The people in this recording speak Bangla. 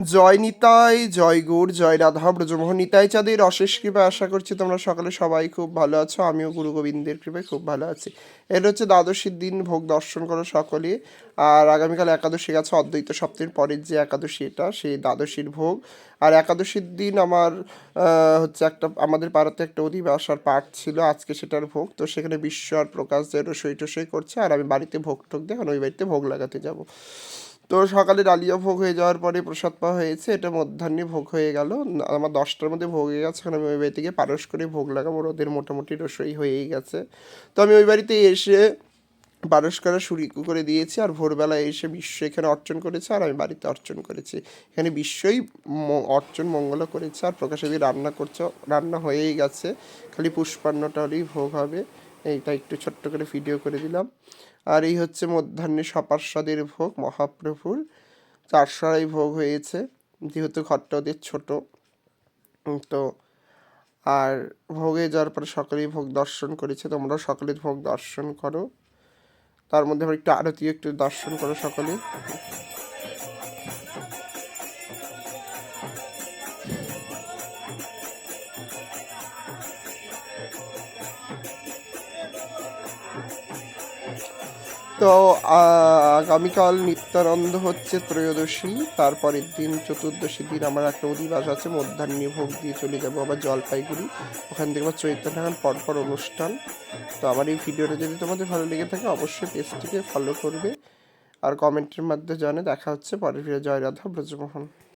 জয় নিতাই, জয় গৌর, জয় রাধা ব্রজমোহন। নিতাই চাঁদের অশেষ কৃপায় আশা করছি তোমরা সকালে সবাই খুব ভালো আছো। আমিও গুরু গোবিন্দের কৃপায় খুব ভালো আছি। এটা হচ্ছে দ্বাদশীর দিন, ভোগ দর্শন করো সকলে। আর আগামীকাল একাদশী আছে, অদ্বৈত সপ্তমীর পরের যে একাদশী, এটা সেই দ্বাদশীর ভোগ। আর একাদশীর দিন আমার হচ্ছে একটা আমাদের পাড়াতে একটা অধিবাস আর পাঠ ছিল, আজকে সেটার ভোগ। তো সেখানে বিশ্ব আর প্রকাশ যে রসই টসই করছে, আর আমি বাড়িতে ভোগ টোক দিয়ে এখন ওই বাড়িতে ভোগ লাগাতে যাব। তো সকালে ডালিয়া ভোগ হয়ে যাওয়ার পরে প্রসাদ পাওয়া হয়েছে, এটা মধ্যাহ্নে ভোগ হয়ে গেল। আমার 10টার মধ্যে ভোগ হয়ে গেছে, এখন আমি ওই বাড়ি থেকে পারস করে ভোগ লাগাবো, ওদের মোটামুটি রসই হয়েই গেছে। তো আমি ওই বাড়িতে এসে পারস করা শুরু করে দিয়েছি, আর ভোরবেলায় এসে বিশ্ব এখানে অর্চন করেছে, আর আমি বাড়িতে অর্চন করেছি। এখানে বিশ্বই অর্চন মঙ্গল করেছে, আর প্রকাশাদি রান্না করছে, রান্না হয়েই গেছে, খালি পুষ্পান্নটা হলেই ভোগ হবে। এইটা একটু ছোট্ট করে ভিডিও করে দিলাম। আর এই হচ্ছে মধ্যাহ্নে সপার্ষদের ভোগ মহাপ্রভুর, 400 ভোগ হয়েছে, যেহেতু ঘরটা ওদের ছোট। তো আর ভোগে যাওয়ার পরে সকলেই ভোগ দর্শন করেছে, তোমরাও সকলে ভোগ দর্শন করো। তার মধ্যে আবার একটু আরতি একটু দর্শন করো সকলে। তো আগামীকাল নিত্যানন্দ হচ্ছে ত্রয়োদশী, তারপরের দিন চতুর্দশীর দিন আমার একটা অধিবাস আছে, মধ্যাহ্নে ভোগ দিয়ে চলে যাবো আবার জলপাইগুড়ি। ওখান থেকে আবার চৈতন্য ঠাকুর পরপর অনুষ্ঠান। তো আমার এই ভিডিওটা যদি তোমাদের ভালো লেগে থাকে অবশ্যই পেজটিকে ফলো করবে, আর কমেন্টের মাধ্যমে জানে। দেখা হচ্ছে পরের ভিডিও। জয় রাধা ব্রজমোহন।